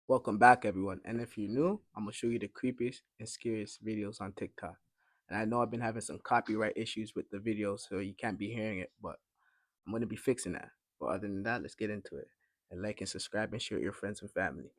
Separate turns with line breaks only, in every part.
Welcome back, everyone. And if you're new, I'm gonna show you the creepiest and scariest videos on TikTok. And I know I've been having some copyright issues with the videos, so you can't be hearing it, but I'm gonna be fixing that. But other than that, let's get into it. And like and subscribe and share with your friends and family.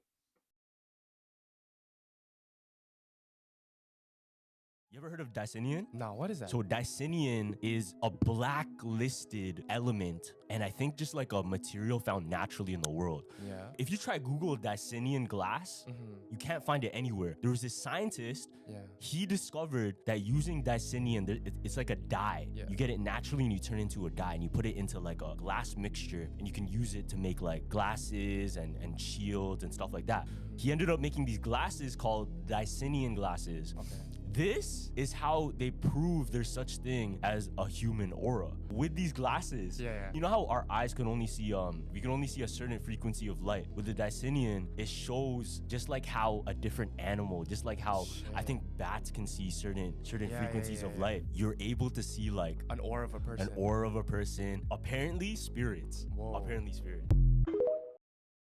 You ever heard of Dicinian?
No, what is that?
So Dicinian is a blacklisted element, and I think just like a material found naturally in the world.
Yeah.
If you try Google Dicinian glass, you can't find it anywhere. There was this scientist,
Yeah.
he discovered that using Dicinian, it's like a dye.
Yeah.
You get it naturally and you turn it into a dye, and you put it into like a glass mixture, and you can use it to make like glasses and shields and stuff like that. He ended up making these glasses called Dicinian glasses.
Okay.
This is how they prove there's such thing as a human aura. With these glasses,
Yeah.
you know how our eyes can only see we can only see a certain frequency of light. With the Dicinian, it shows just like how a different animal, just like how I think bats can see certain frequencies of light. You're able to see like
An aura of a person.
an aura of a person. Apparently spirits.
Whoa.
Apparently spirits.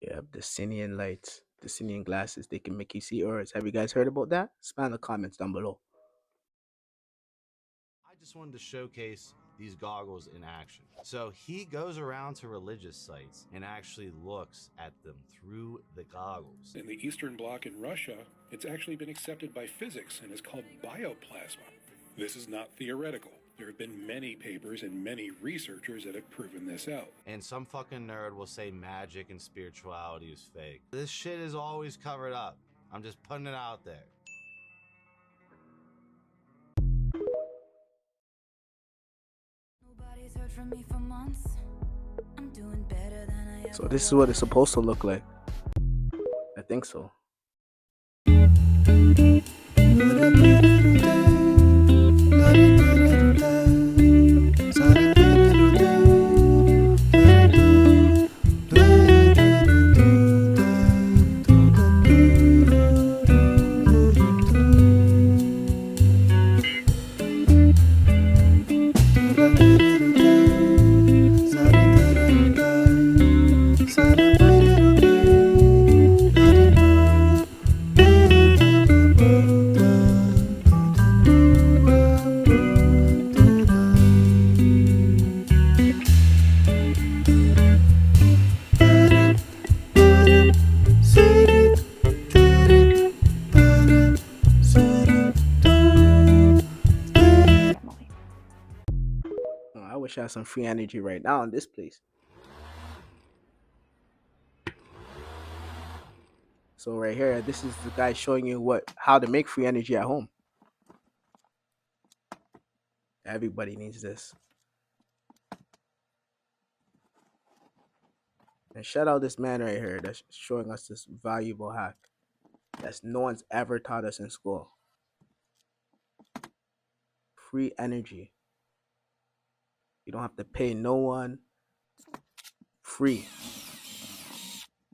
Yeah, the Sinian lights, the Sinian glasses, they can make you see auras. Have you guys heard about that? Spam the comments down below.
I just wanted to showcase these goggles in action. So he goes around to religious sites and actually looks at them through the goggles.
In the Eastern Bloc in Russia, it's actually been accepted by physics and is called bioplasma. This is not theoretical. There have been many papers and many researchers that have proven this out.
And some fucking nerd will say magic and spirituality is fake. This shit is always covered up. I'm just putting it out there.
Nobody's heard from me for months. I'm doing better than I
So
ever
this is what it's
was.
supposed to look like. I think so. Oh, I wish I had some free energy right now in this place. So right here, this is the guy showing you how to make free energy at home. Everybody needs this. And shout out this man right here that's showing us this valuable hack that no one's ever taught us in school. Free energy. You don't have to pay no one. Free.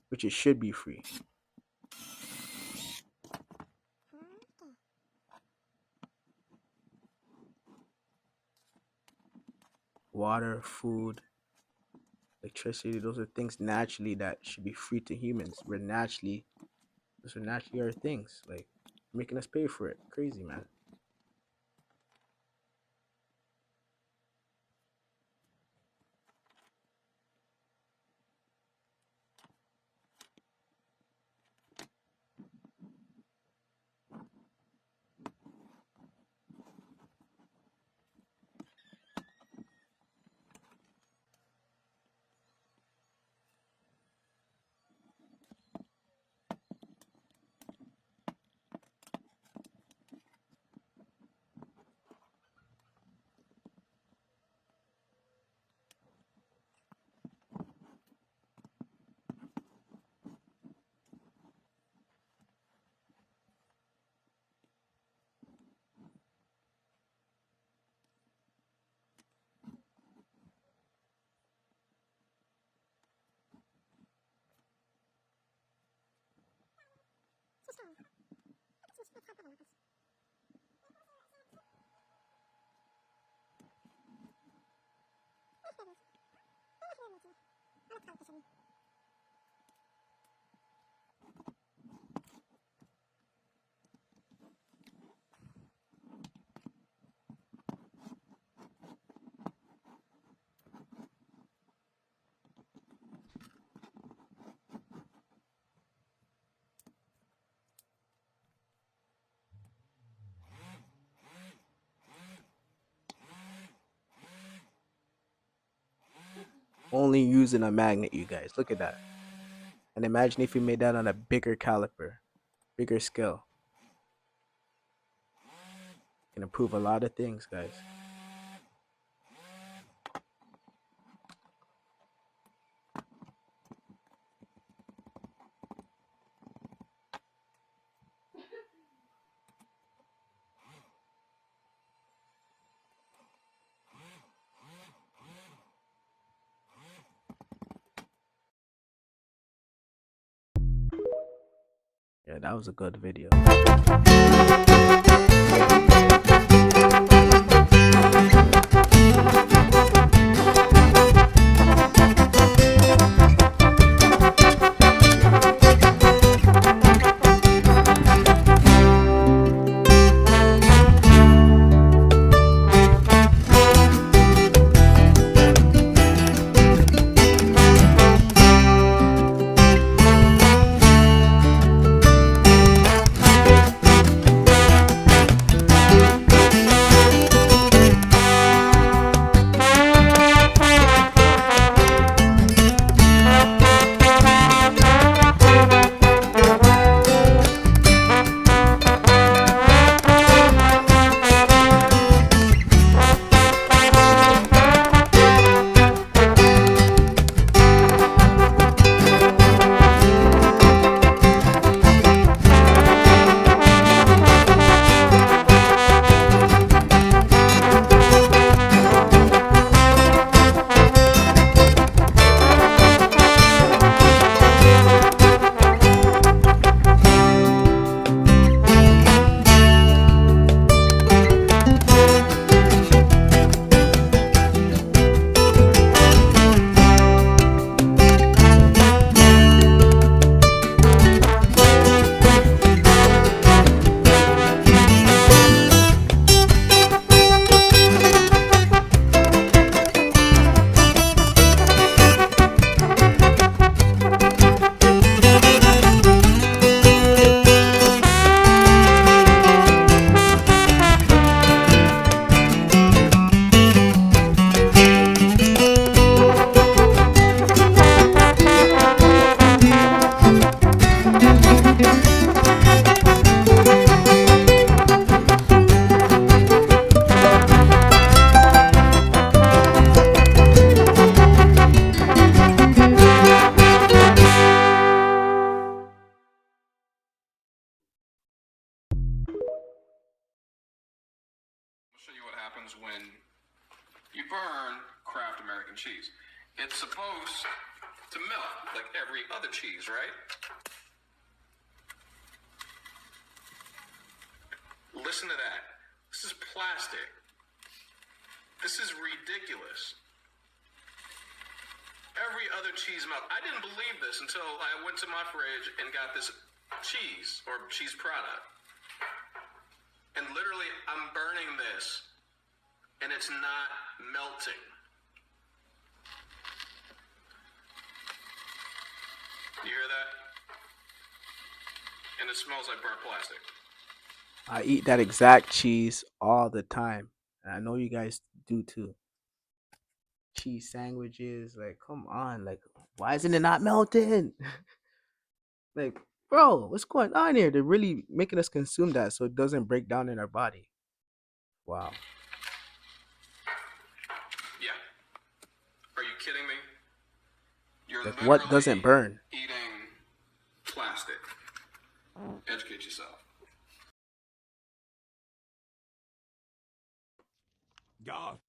Which it should be free. Water, food, electricity, those are things naturally that should be free to humans. Those are naturally our things. Like, making us pay for it. Crazy, man. Only using a magnet, you guys. Look at that. And imagine if we made that on a bigger caliper, bigger scale. Can improve a lot of things, guys. Yeah, that was a good video.
Show you what happens when you burn Kraft American cheese. It's supposed to melt like every other cheese, right? Listen to that. This is plastic. This is ridiculous. Every other cheese melt. I didn't believe this until I went to my fridge and got this cheese or cheese product. And literally, I'm burning this, and it's not melting. You hear that? And it smells like burnt plastic.
I eat that exact cheese all the time. And I know you guys do too. Cheese sandwiches, like, come on, like, why isn't it not melting? Like, bro, what's going on here? They're really making us consume that so it doesn't break down in our body. Wow.
Yeah. Are you kidding me? You're
Like, what doesn't
literally
burn?
eating plastic. Educate yourself.
Y'all,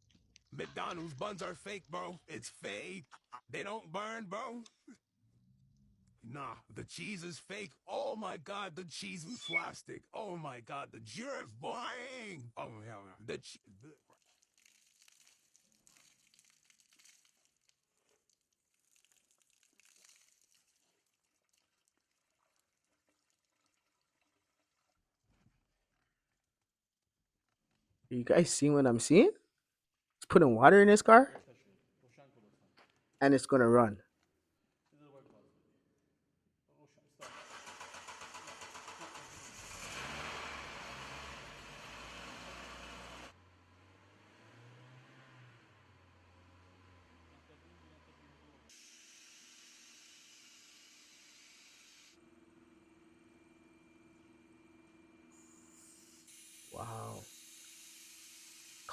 McDonald's buns are fake, bro. It's fake. They don't burn, bro. Nah, the cheese is fake. Oh my god, the cheese is plastic. Oh my god, the jerk, boing. Oh hell no.
You guys see what I'm seeing? It's putting water in his car, and it's gonna run.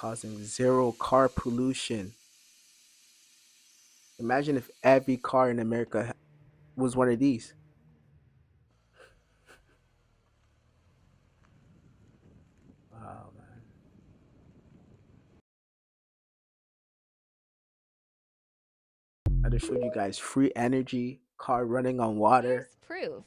causing zero car pollution. Imagine if every car in America was one of these. Wow, man. I just showed you guys free energy, car running on water.
Here's proof.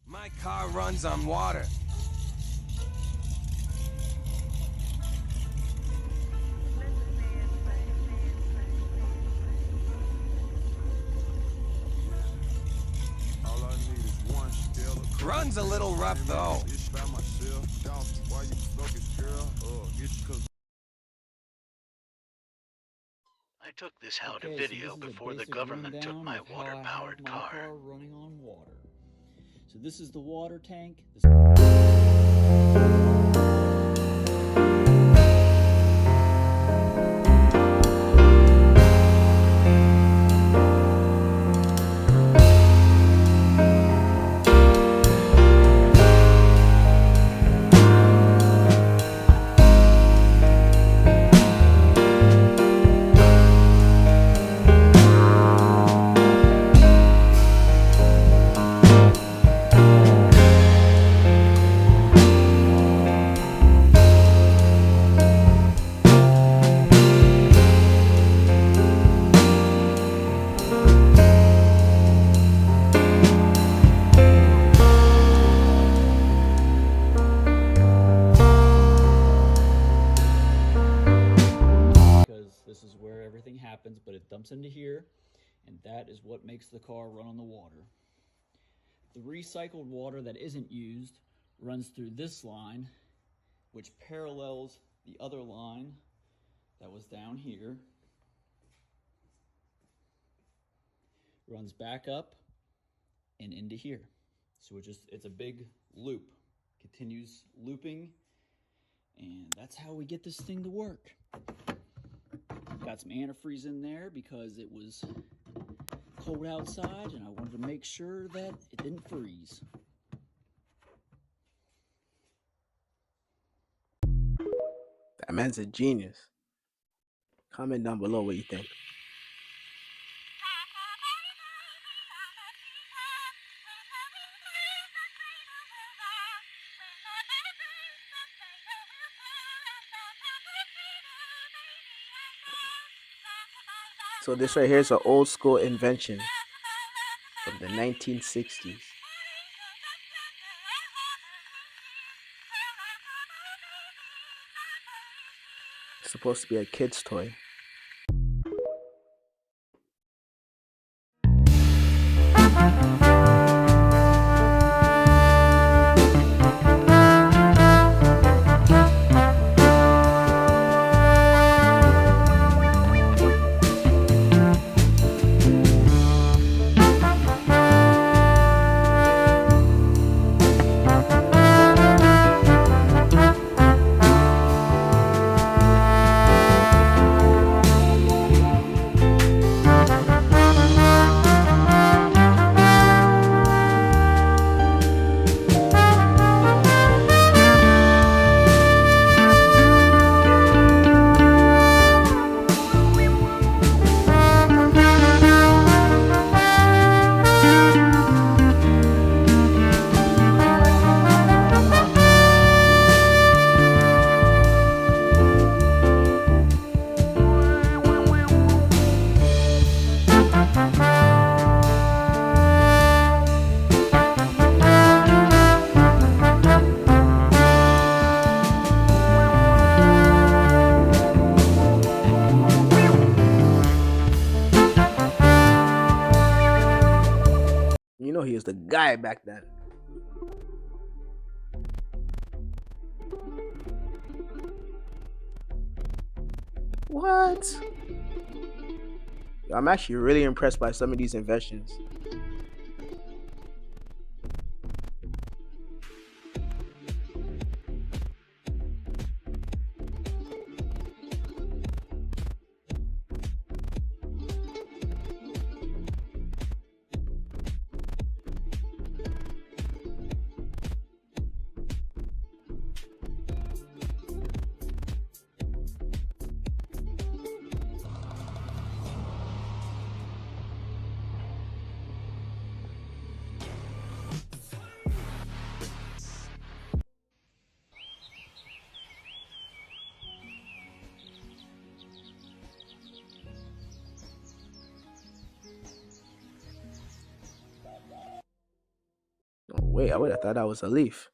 My car runs on water. All I need is one still. Runs a little rough though.
I took this how to video before the government took my water-powered car.
Running on water. So this is the water tank. This is where everything happens, but it dumps into here, and that is what makes the car run on the water. The recycled water that isn't used runs through this line, which parallels the other line that was down here, runs back up and into here. So it's a big loop, continues looping, and that's how we get this thing to work. Got some antifreeze in there because it was cold outside and I wanted to make sure that it didn't freeze.
That man's a genius. Comment down below what you think. So this right here is an old school invention from the 1960s. It's supposed to be a kid's toy. You know he was the guy back then. What? Yo, I'm actually really impressed by some of these inventions. Wait, I would have thought that was a leaf.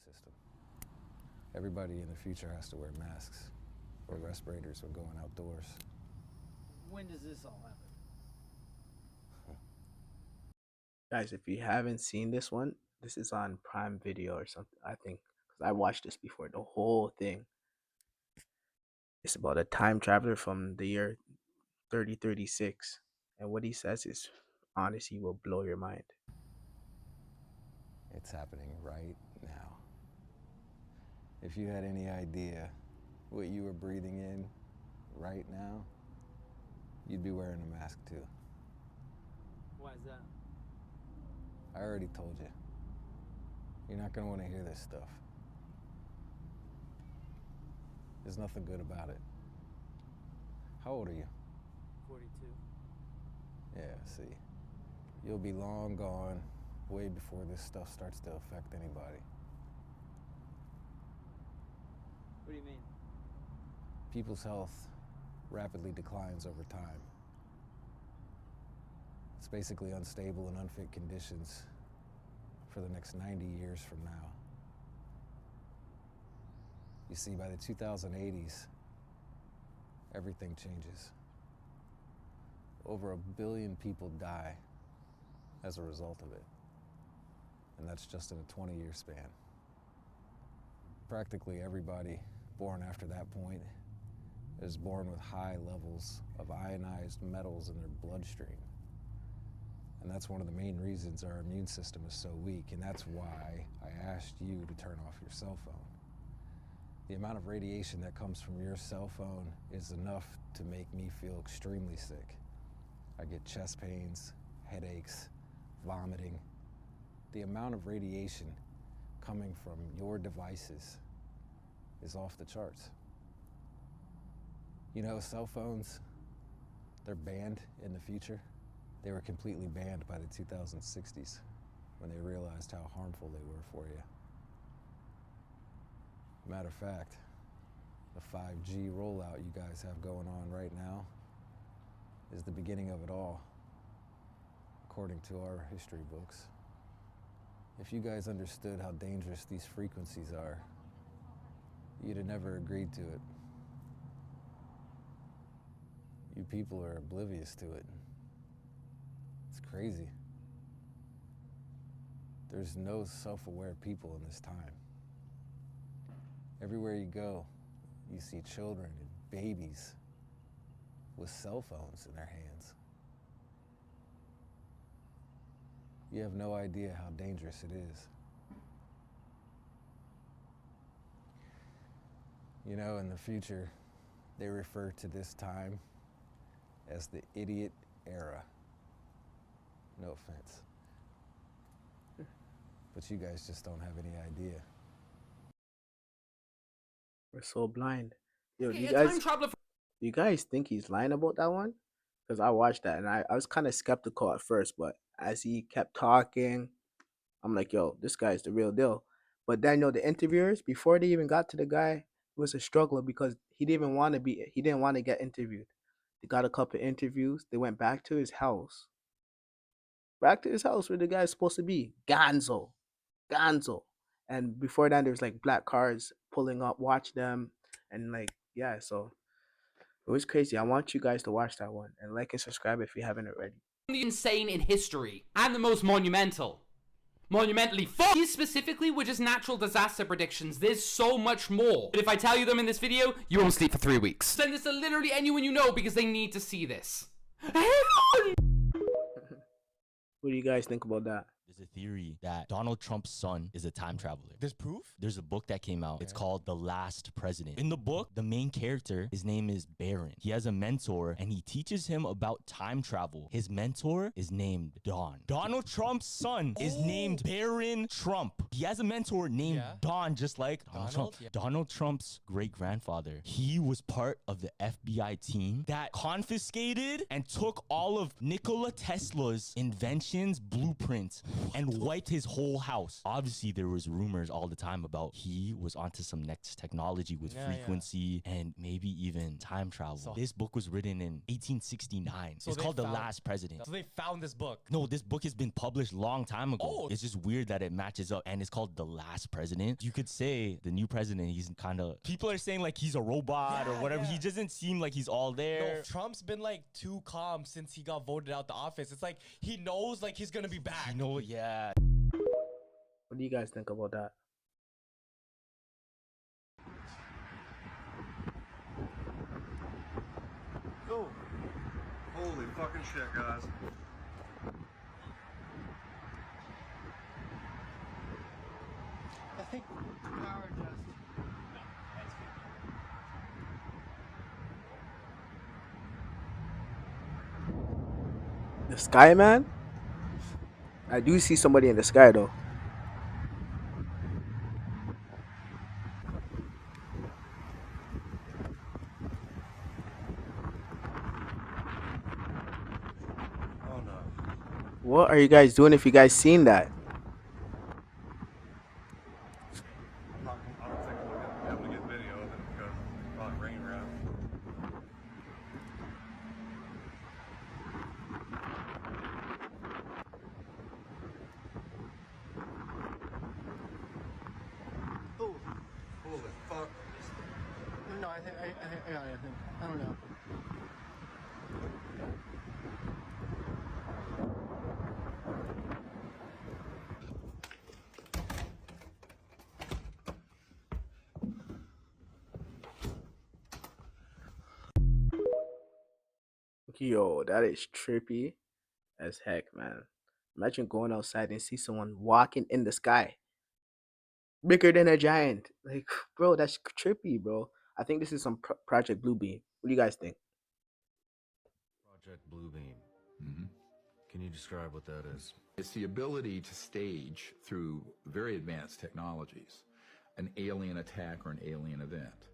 System. Everybody in the future has to wear masks or respirators when going outdoors.
When does this all happen?
Guys, if you haven't seen this one, this is on Prime Video or something, I think, because I watched this before, the whole thing. It's about a time traveler from the year 3036, and what he says is, honestly, will blow your mind.
It's happening right now. If you had any idea what you were breathing in right now, you'd be wearing a mask too.
Why is that?
I already told you. You're not gonna want to hear this stuff. There's nothing good about it. How old are you?
42.
Yeah, see. You'll be long gone, way before this stuff starts to affect anybody.
What do you mean?
People's health rapidly declines over time. It's basically unstable and unfit conditions for the next 90 years from now. You see, by the 2080s, everything changes. Over 1 billion people die as a result of it. And that's just in a 20-year span. Practically everybody born after that point is born with high levels of ionized metals in their bloodstream. And that's one of the main reasons our immune system is so weak, and that's why I asked you to turn off your cell phone. The amount of radiation that comes from your cell phone is enough to make me feel extremely sick. I get chest pains, headaches, vomiting. The amount of radiation coming from your devices is off the charts. You know, cell phones, they're banned in the future. They were completely banned by the 2060s when they realized how harmful they were for you. Matter of fact, the 5G rollout you guys have going on right now is the beginning of it all, according to our history books. If you guys understood how dangerous these frequencies are, you'd have never agreed to it. You people are oblivious to it. It's crazy. There's no self-aware people in this time. Everywhere you go, you see children and babies with cell phones in their hands. You have no idea how dangerous it is. You know, in the future, they refer to this time as the idiot era. No offense. But you guys just don't have any idea.
We're so blind. Yo,
Okay,
do you guys think he's lying about that one? Because I watched that and I was kind of skeptical at first, but as he kept talking, I'm like, yo, this guy's the real deal. But then, the interviewers, before they even got to the guy, it was a struggle because he didn't want to get interviewed. They got a couple of interviews. They went back to his house. Back to his house where the guy's supposed to be. Gonzo. And before that, there was like black cars pulling up, watch them. And yeah, so it was crazy. I want you guys to watch that one and like and subscribe if you haven't already.
The insane in history and the most monumental. Monumentally fuck. These specifically were just natural disaster predictions. There's so much more. But if I tell you them in this video, you won't sleep for 3 weeks. Send this to literally anyone you know because they need to see this.
What do you guys think about that?
There's a theory that Donald Trump's son is a time traveler.
There's proof?
There's a book that came out. It's called The Last President. In the book, the main character, his name is Barron. He has a mentor and he teaches him about time travel. His mentor is named Don. Donald Trump's son is named Barron Trump. He has a mentor named Don, just like Donald Trump.
Yeah.
Donald Trump's great-grandfather, he was part of the FBI team that confiscated and took all of Nikola Tesla's inventions, blueprints, and wiped his whole house. Obviously, there was rumors all the time about he was onto some next technology with frequency and maybe even time travel. So this book was written in 1869. It's called The Last President.
So they found this book.
No, this book has been published long time ago. It's just weird that it matches up, and it's called The Last President. You could say the new president, he's kind of, people are saying like he's a robot or whatever. He doesn't seem like he's all there.
No, Trump's been like too calm since he got voted out the office. It's like he knows like he's gonna be back.
You know, yeah.
What do you guys think about that?
Oh, holy fucking shit, guys.
I think power adjust.
The sky, man? I do see somebody in the sky, though.
Oh no.
What are you guys doing if you guys seen that?
I don't think I'm gonna be able to get video of it because it's probably raining around.
Oh,
Holy fuck.
no, I don't know.
Yo, that is trippy as heck, man. Imagine going outside and see someone walking in the sky. Bigger than a giant. Like, bro, that's trippy, bro. I think this is some Project Bluebeam. What do you guys think?
Project Bluebeam. Can you describe what that is?
It's the ability to stage through very advanced technologies an alien attack or an alien event.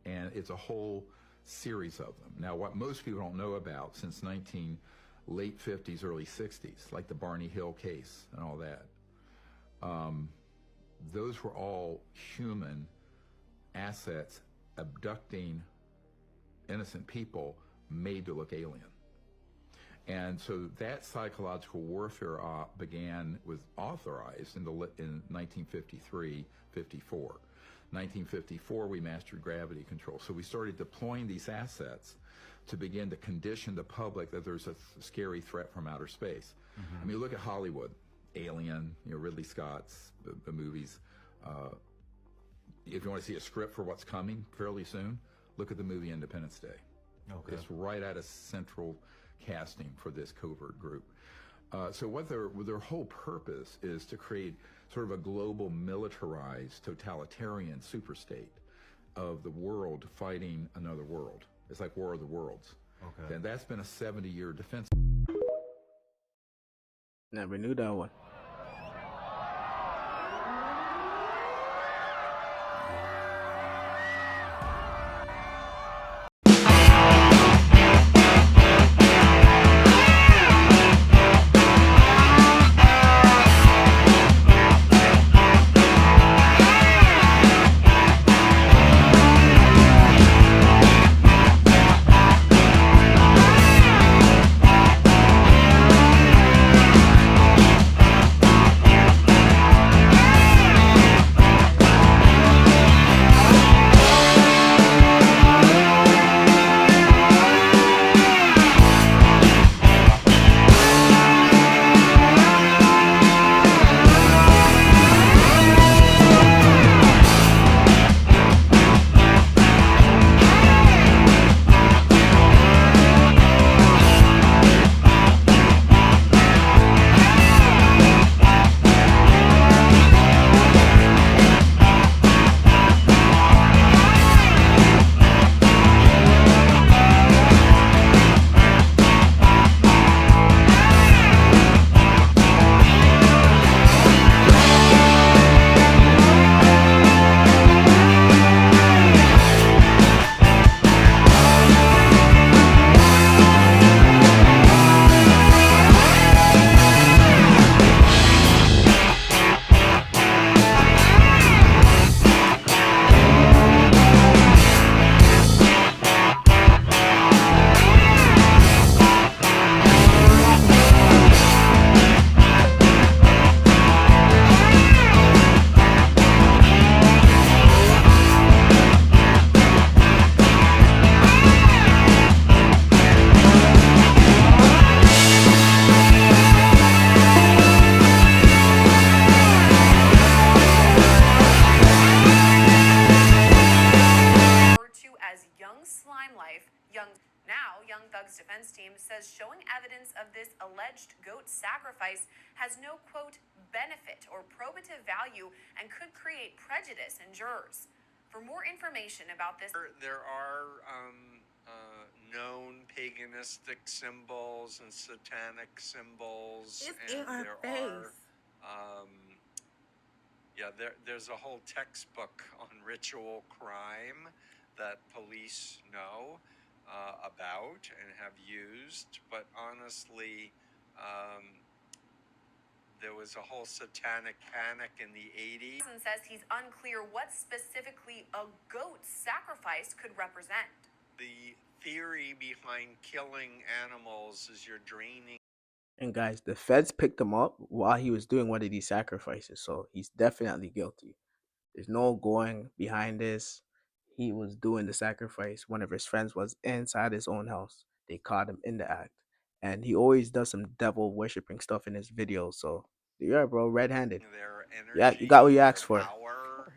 And it's a whole series of them. Now, what most people don't know about since late 50s, early 60s, like the Barney Hill case and all that, those were all human assets abducting innocent people made to look alien. And so that psychological warfare was authorized in 1953, 54. 1954, we mastered gravity control. So we started deploying these assets to begin to condition the public that there's a scary threat from outer space. I mean, look at Hollywood, Alien, Ridley Scott's the movies. If you want to see a script for what's coming fairly soon, look at the movie Independence Day. Okay. It's right at a central casting for this covert group. So what their whole purpose is to create sort of a global militarized totalitarian superstate of the world fighting another world. It's like War of the Worlds. Okay. And that's been a 70-year defense.
Never knew that one.
alleged goat sacrifice has no, quote, benefit or probative value and could create prejudice in jurors. For more information about this,
there are known paganistic symbols and satanic symbols,
It's
and
in our
there
face.
are there's a whole textbook on ritual crime that police know about and have used, but honestly, there was a whole satanic panic in the 80s.
And says he's unclear what specifically a goat sacrifice could represent.
The theory behind killing animals is you're draining.
And guys, the feds picked him up while he was doing one of these sacrifices, so he's definitely guilty. There's no going behind this. He was doing the sacrifice. One of his friends was inside his own house. They caught him in the act. And he always does some devil worshipping stuff in his videos. So, yeah, bro, red-handed.
Their
Yeah,
energy,
you got what you asked for.
power,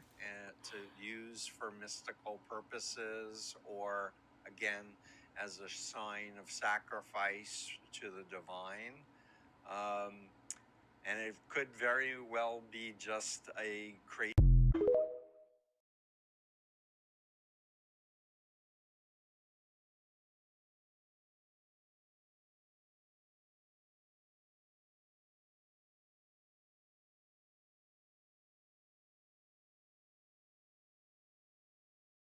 to use for mystical purposes, or again as a sign of sacrifice to the divine. And it could very well be just a crazy